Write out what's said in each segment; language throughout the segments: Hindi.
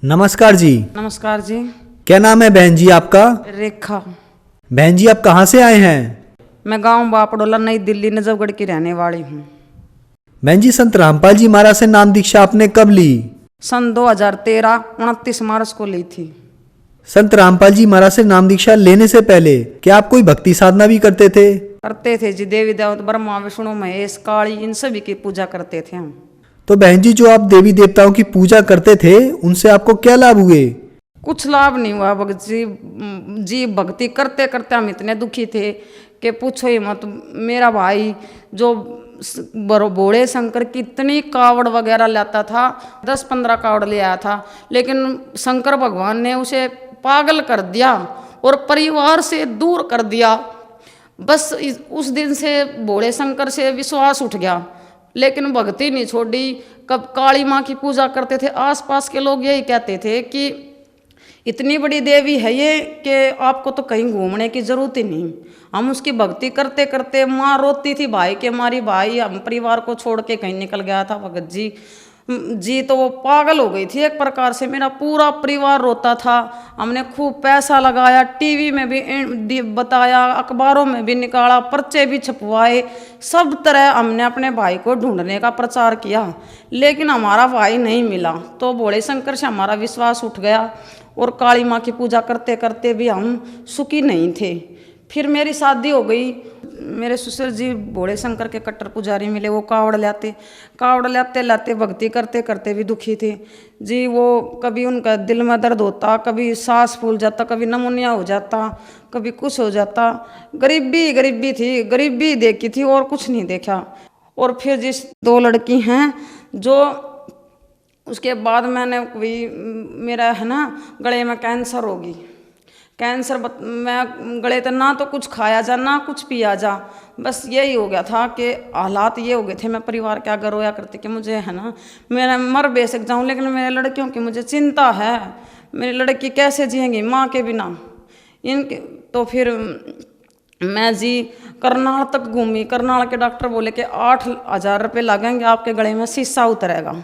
नमस्कार जी। नमस्कार जी। क्या नाम है बहन जी आपका? रेखा। बहन जी आप कहाँ से आए हैं? मैं गांव बापड़ोला नई दिल्ली नजफगढ़ की रहने वाली हूँ। बहन जी संत रामपाल जी महाराज से नाम दीक्षा आपने कब ली? सन 2013 29 मार्च को ली थी। संत रामपाल जी महाराज से नाम दीक्षा लेने से पहले क्या आप कोई भक्ति साधना भी करते थे? करते थे जी। देवी देवता ब्रह्मा विष्णु महेश काली इन सभी की पूजा करते थे हम। तो बहन जी जो आप देवी देवताओं की पूजा करते थे उनसे आपको क्या लाभ हुए? कुछ लाभ नहीं हुआ भगत जी। भक्ति करते करते हम इतने दुखी थे कि पूछो ही मत। मेरा भाई जो भोले शंकर की इतनी कावड़ वगैरह लाता था, 10-15 कावड़ ले आया था, लेकिन शंकर भगवान ने उसे पागल कर दिया और परिवार से दूर कर दिया। बस उस दिन से भोले शंकर से विश्वास उठ गया, लेकिन भक्ति नहीं छोड़ी। कब काली माँ की पूजा करते थे, आसपास के लोग यही कहते थे कि इतनी बड़ी देवी है ये कि आपको तो कहीं घूमने की जरूरत ही नहीं। हम उसकी भक्ति करते करते, माँ रोती थी भाई के मारी, भाई हम परिवार को छोड़ के कहीं निकल गया था भगत जी। तो वो पागल हो गई थी एक प्रकार से। मेरा पूरा परिवार रोता था। हमने खूब पैसा लगाया, टीवी में भी बताया, अखबारों में भी निकाला, पर्चे भी छपवाए, सब तरह हमने अपने भाई को ढूंढने का प्रचार किया, लेकिन हमारा भाई नहीं मिला। तो भोले शंकर से हमारा विश्वास उठ गया और काली माँ की पूजा करते करते भी हम सुखी नहीं थे। फिर मेरी शादी हो गई। मेरे ससुर जी भोले शंकर के कट्टर पुजारी मिले। वो कावड़ लाते लाते भक्ति करते करते भी दुखी थे जी। वो कभी उनका दिल में दर्द होता, कभी सांस फूल जाता, कभी नमूनिया हो जाता, कभी कुछ हो जाता। गरीबी थी, गरीबी देखी थी और कुछ नहीं देखा। और फिर जिस 2 लड़की हैं जो उसके बाद मैंने मेरा है ना गले में कैंसर होगी। कैंसर मैं गले तो ना तो कुछ खाया जा ना कुछ पिया जा, बस यही हो गया था कि हालात ये हो गए थे। मैं परिवार क्या कर रोया करती कि मुझे है ना मैं मर बेसक जाऊं, लेकिन मेरे लड़कियों की मुझे चिंता है। मेरी लड़की कैसे जिएंगी माँ के बिना इनके। तो फिर मैं जी करनाल तक घूमी। करनाल के डॉक्टर बोले कि 8,000 रुपये लगेंगे, आपके गले में शीशा उतरेगा।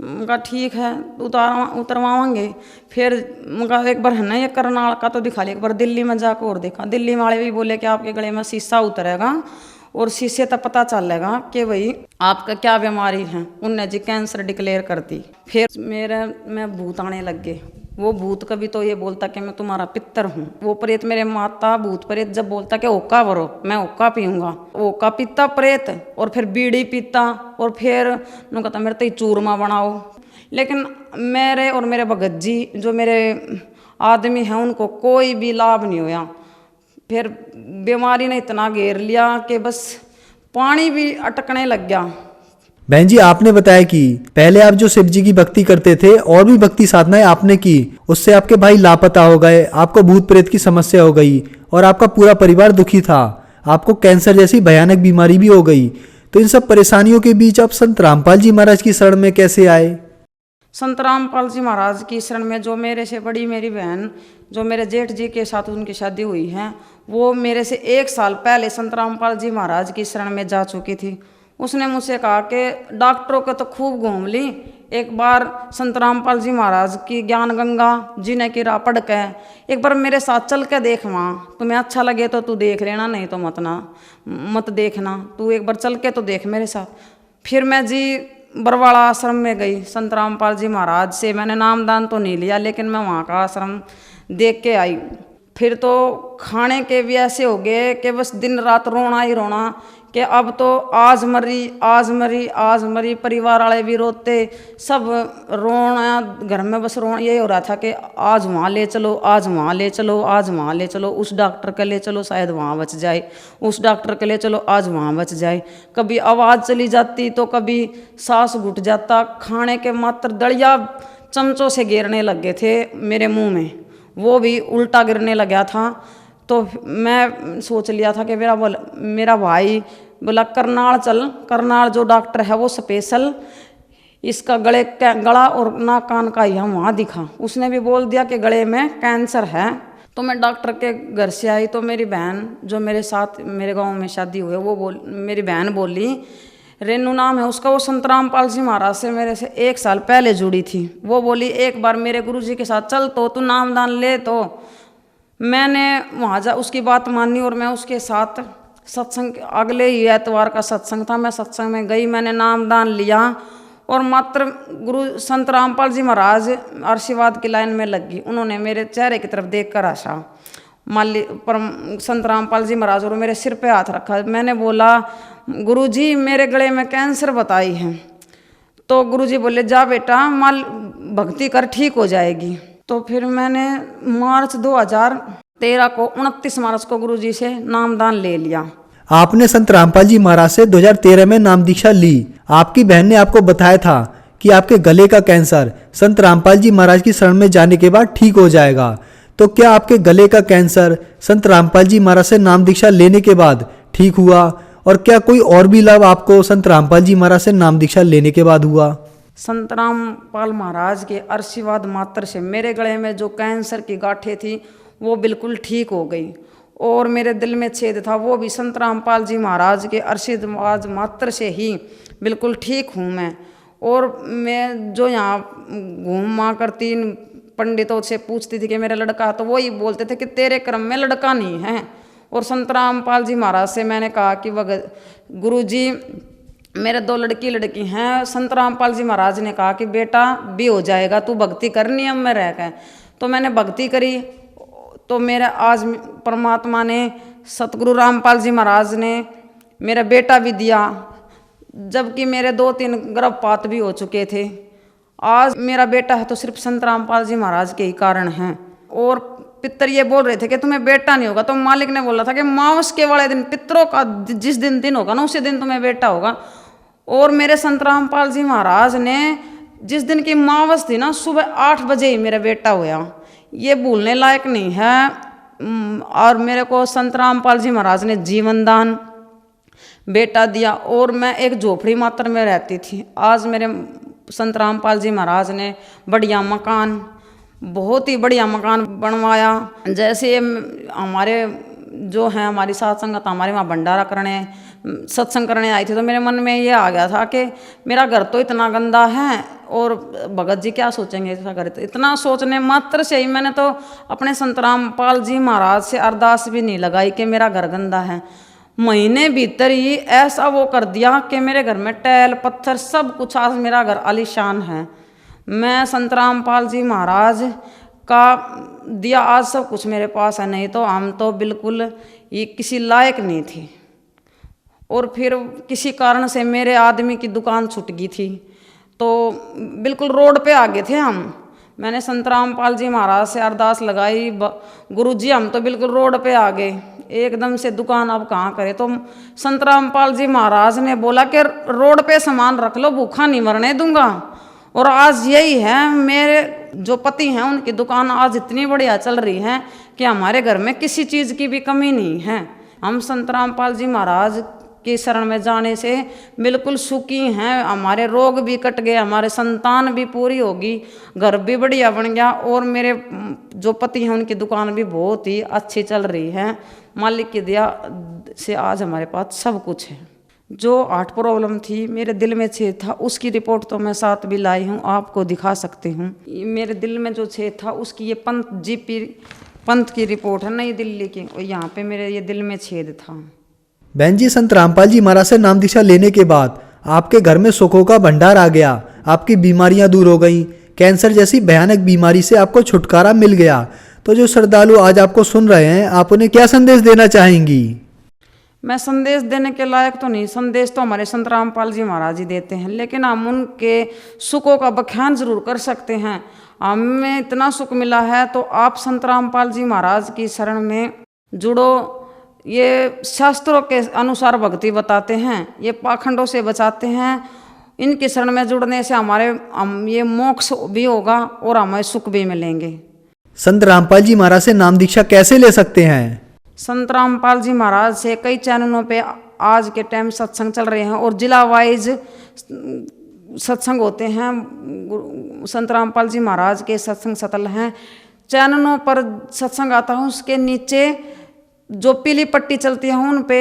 उनका ठीक है उतरवाएंगे। फिर उनका एक बार है ना ये करनाल का तो दिखा लिया, एक बार दिल्ली में जाकर और देखा। दिल्ली वाले भी बोले कि आपके गले में शीशा उतरेगा और शीशे तक पता चलेगा कि भाई आपका क्या बीमारी है। उनने जी कैंसर डिक्लेयर कर दी। फिर मैं भूत आने लग गए। वो भूत कभी तो ये बोलता कि मैं तुम्हारा पितर हूँ। वो प्रेत मेरे माता भूत प्रेत जब बोलता कि ओका भरो, मैं ओका पीऊँगा, ओका पीता प्रेत, और फिर बीड़ी पीता, और फिर उन्होंने कहता मेरे तो चूरमा बनाओ। लेकिन मेरे और मेरे भगत जी जो मेरे आदमी हैं उनको कोई भी लाभ नहीं हुआ। फिर बीमारी ने इतना घेर लिया कि बस पानी भी अटकने लग गया। बहन जी आपने बताया कि पहले आप जो शिव जी की भक्ति करते थे और भी भक्ति साधनाएं आपने की, उससे आपके भाई लापता हो गए, आपको भूत प्रेत की समस्या हो गई और आपका पूरा परिवार दुखी था। आपको कैंसर जैसी भयानक बीमारी भी हो गई। तो इन सब परेशानियों के बीच आप संत रामपाल जी महाराज की शरण में कैसे आए? संत रामपाल जी महाराज की शरण में जो मेरे से बड़ी मेरी बहन, जो मेरे जेठ जी के साथ उनकी शादी हुई है, वो मेरे से 1 साल पहले संत रामपाल जी महाराज की शरण में जा चुकी थी। उसने मुझसे कहा कि डॉक्टरों को तो खूब घूम ली, एक बार संत रामपाल जी महाराज की ज्ञान गंगा जीने की राह पढ़ के एक बार मेरे साथ चल के देख, वहाँ तुम्हें अच्छा लगे तो तू देख लेना, नहीं तो मत देखना, तू एक बार चल के तो देख मेरे साथ। फिर मैं जी बरवाड़ा आश्रम में गई। संत रामपाल जी महाराज से मैंने नामदान तो नहीं लिया, लेकिन मैं वहाँ का आश्रम देख के आई। फिर तो खाने के भी ऐसे हो गए कि बस दिन रात रोना ही रोना कि अब तो आज मरी। परिवार वाले भी रोते, सब रोना, घर में बस रोना यही हो रहा था कि आज वहाँ ले चलो, आज वहाँ ले चलो, आज वहाँ ले चलो, उस डॉक्टर के ले चलो शायद वहाँ बच जाए, उस डॉक्टर के ले चलो आज वहाँ बच जाए। कभी आवाज़ चली जाती तो कभी सांस घुट जाता। खाने के मात्र दलिया चमचों से गिरने लग गए थे मेरे मुंह में, वो भी उल्टा गिरने लगा था। तो मैं सोच लिया था कि मेरा भाई बोला करनाल चल, करनाल जो डॉक्टर है वो स्पेशल इसका गला और नाक कान का ही हम वहाँ दिखा। उसने भी बोल दिया कि गले में कैंसर है। तो मैं डॉक्टर के घर से आई तो मेरी बहन जो मेरे साथ मेरे गांव में शादी हुई मेरी बहन बोली रेनू नाम है उसका, वो संत रामपाल जी महाराज से मेरे से 1 साल पहले जुड़ी थी। वो बोली एक बार मेरे गुरुजी के साथ चल तो तू नामदान ले, तो मैंने वहाँ जा उसकी बात मानी और मैं उसके साथ सत्संग, अगले ही एतवार का सत्संग था, मैं सत्संग में गई, मैंने नामदान लिया और मात्र गुरु संत रामपाल जी महाराज आशीर्वाद की लाइन में लग गई। उन्होंने मेरे चेहरे की तरफ देख कर हंसा, माली पर संत रामपाल जी महाराज, और मेरे सिर पे हाथ रखा। मैंने बोला गुरुजी मेरे गले में कैंसर बताई है। तो गुरुजी बोले जा बेटा माल भक्ति कर ठीक हो जाएगी। तो फिर मैंने मार्च 2013 को 29 मार्च को गुरुजी से नामदान ले लिया। आपने संत रामपाल जी महाराज से 2013 में नाम दीक्षा ली। आपकी बहन ने आपको बताया था कि आपके गले का कैंसर संत रामपाल जी महाराज की शरण में जाने के बाद ठीक हो जाएगा। तो क्या आपके गले का कैंसर संत रामपाल जी महाराज से नाम दीक्षा लेने के बाद ठीक हुआ, और क्या कोई और भी लाभ आपको संत रामपाल जी महाराज से नाम दीक्षा लेने के बाद हुआ? संत रामपाल महाराज के आशीर्वाद मात्र से मेरे गले में जो कैंसर की गांठें थी वो बिल्कुल ठीक हो गई, और मेरे दिल में छेद था वो भी संत रामपाल जी महाराज के आशीर्वाद मात्र से ही बिल्कुल ठीक हूँ मैं। और मैं जो यहाँ घूमा करती पंडितों से पूछती थी कि मेरा लड़का, तो वही बोलते थे कि तेरे क्रम में लड़का नहीं है। और संत रामपाल जी महाराज से मैंने कहा कि गुरुजी मेरे 2 लड़की हैं। संत रामपाल जी महाराज ने कहा कि बेटा भी हो जाएगा, तू भक्ति कर नियम में रह गए। तो मैंने भक्ति करी, तो मेरा आज परमात्मा ने, सतगुरु रामपाल जी महाराज ने मेरा बेटा भी दिया, जबकि मेरे 2-3 गर्भपात भी हो चुके थे। आज मेरा बेटा है तो सिर्फ संत रामपाल जी महाराज के ही कारण हैं। और पितर ये बोल रहे थे कि तुम्हें बेटा नहीं होगा, तो मालिक ने बोला था कि मावस के वाले दिन, पितरों का जिस दिन होगा ना उसी दिन तुम्हें बेटा होगा। और मेरे संत रामपाल जी महाराज ने जिस दिन की मावस थी ना, सुबह 8 बजे ही मेरा बेटा हुआ। ये भूलने लायक नहीं है। और मेरे को संत रामपाल जी महाराज ने जीवन दान बेटा दिया, और मैं एक झोपड़ी मात्र में रहती थी। आज मेरे संत रामपाल जी महाराज ने बढ़िया मकान, बहुत ही बढ़िया मकान बनवाया। जैसे हमारे जो हैं हमारी साथ संगत हमारे वहाँ भंडारा करने, सत्संग करने आई थी, तो मेरे मन में ये आ गया था कि मेरा घर तो इतना गंदा है और भगत जी क्या सोचेंगे ऐसा घर। इतना सोचने मात्र से ही मैंने तो अपने संत रामपाल जी महाराज से अरदास भी नहीं लगाई कि मेरा घर गंदा है। महीने भीतर ही ऐसा वो कर दिया कि मेरे घर में टैल पत्थर सब कुछ, आज मेरा घर आलीशान है। मैं संत रामपाल जी महाराज का दिया आज सब कुछ मेरे पास है, नहीं तो हम तो बिल्कुल ये किसी लायक नहीं थे। और फिर किसी कारण से मेरे आदमी की दुकान छूट गई थी, तो बिल्कुल रोड पे आ गए थे हम। मैंने संत रामपाल जी महाराज से अरदास लगाई, गुरुजी हम तो बिल्कुल रोड पे आ गए, एकदम से दुकान अब कहाँ करें। तो संत रामपाल जी महाराज ने बोला कि रोड पे सामान रख लो, भूखा नहीं मरने दूंगा। और आज यही है, मेरे जो पति हैं उनकी दुकान आज इतनी बढ़िया चल रही है कि हमारे घर में किसी चीज़ की भी कमी नहीं है। हम संत रामपाल जी महाराज की शरण में जाने से बिल्कुल सुखी हैं। हमारे रोग भी कट गए, हमारे संतान भी पूरी होगी, घर भी बढ़िया बन गया, और मेरे जो पति हैं उनकी दुकान भी बहुत ही अच्छी चल रही है। मालिक की दया से आज हमारे पास सब कुछ है। जो हार्ट प्रॉब्लम थी, मेरे दिल में छेद था, उसकी रिपोर्ट तो मैं साथ भी लाई हूँ, आपको दिखा सकती हूँ। मेरे दिल में जो छेद था उसकी ये पंत की रिपोर्ट है, नई दिल्ली की, और यहाँ पे मेरे ये दिल में छेद था। बहन जी, संत रामपाल जी महाराज से नाम दीक्षा लेने के बाद आपके घर में सुखों का भंडार आ गया, आपकी बीमारियां दूर हो गई, कैंसर जैसी भयानक बीमारी से आपको छुटकारा मिल गया। तो जो श्रद्धालु आज आपको सुन रहे हैं, आप उन्हें क्या संदेश देना चाहेंगी? मैं संदेश देने के लायक तो नहीं, संदेश तो हमारे संत रामपाल जी महाराज ही देते हैं, लेकिन हम उनके सुखों का बखान जरूर कर सकते हैं। हमें इतना सुख मिला है तो आप संत रामपाल जी महाराज की शरण में जुड़ो। ये शास्त्रों के अनुसार भक्ति बताते हैं, ये पाखंडों से बचाते हैं। इनकी शरण में जुड़ने से हम ये मोक्ष भी होगा और हमें सुख भी मिलेंगे। संत रामपाल जी महाराज से नाम दीक्षा कैसे ले सकते हैं? संत रामपाल जी महाराज से कई चैनलों पे आज के टाइम सत्संग चल रहे हैं, और जिला वाइज सत्संग होते हैं। संत रामपाल जी महाराज के सत्संग सतल हैं, चैनलों पर सत्संग आता है, उसके नीचे जो पीली पट्टी चलती है उन पे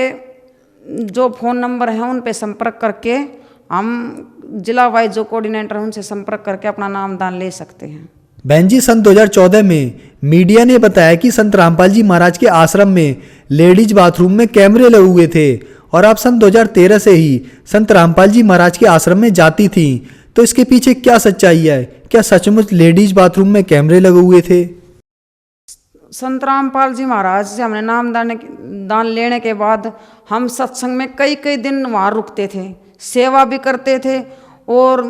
जो फ़ोन नंबर है उन पे संपर्क करके हम जिला वाइज जो कोऑर्डिनेटर हैं उनसे संपर्क करके अपना नाम दान ले सकते हैं। बहन जी, सन 2014 में मीडिया ने बताया कि संत रामपाल जी महाराज के आश्रम में लेडीज बाथरूम में कैमरे लगे हुए थे और आप सन 2013 से ही संत रामपाल जी महाराज के आश्रम में जाती थी। तो इसके पीछे क्या सच्चाई है? क्या सचमुच लेडीज बाथरूम में कैमरे लगे हुए थे? संत रामपाल जी महाराज से हमने नाम दान लेने के बाद हम सत्संग में कई कई दिन वहाँ रुकते थे, सेवा भी करते थे और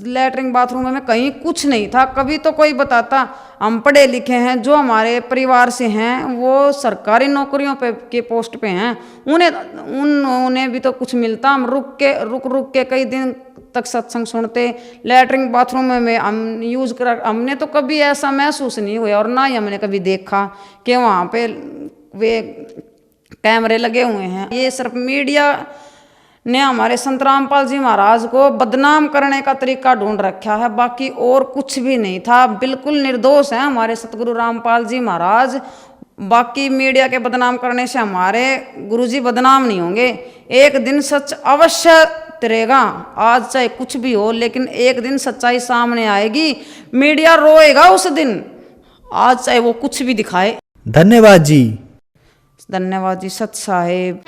लैट्रिन बाथरूम में कहीं कुछ नहीं था। कभी तो कोई बताता हम पढ़े लिखे हैं, जो हमारे परिवार से हैं वो सरकारी नौकरियों पे के पोस्ट पे हैं, उन्हें भी तो कुछ मिलता। हम रुक के कई दिन तक सत्संग सुनते, लैट्रिन बाथरूम में हम यूज़ कर, हमने तो कभी ऐसा महसूस नहीं हुआ और ना ही हमने कभी देखा कि वहाँ पे वे कैमरे लगे हुए हैं। ये सिर्फ मीडिया ने हमारे संत रामपाल जी महाराज को बदनाम करने का तरीका ढूंढ रखा है, बाकी और कुछ भी नहीं था। बिल्कुल निर्दोष हैं हमारे सतगुरु रामपाल जी महाराज। बाकी मीडिया के बदनाम करने से हमारे गुरुजी बदनाम नहीं होंगे। एक दिन सच अवश्य तिरेगा, आज चाहे कुछ भी हो, लेकिन एक दिन सच्चाई सामने आएगी। मीडिया रोएगा उस दिन, आज चाहे वो कुछ भी दिखाए। धन्यवाद जी। धन्यवाद जी। सत साहेब।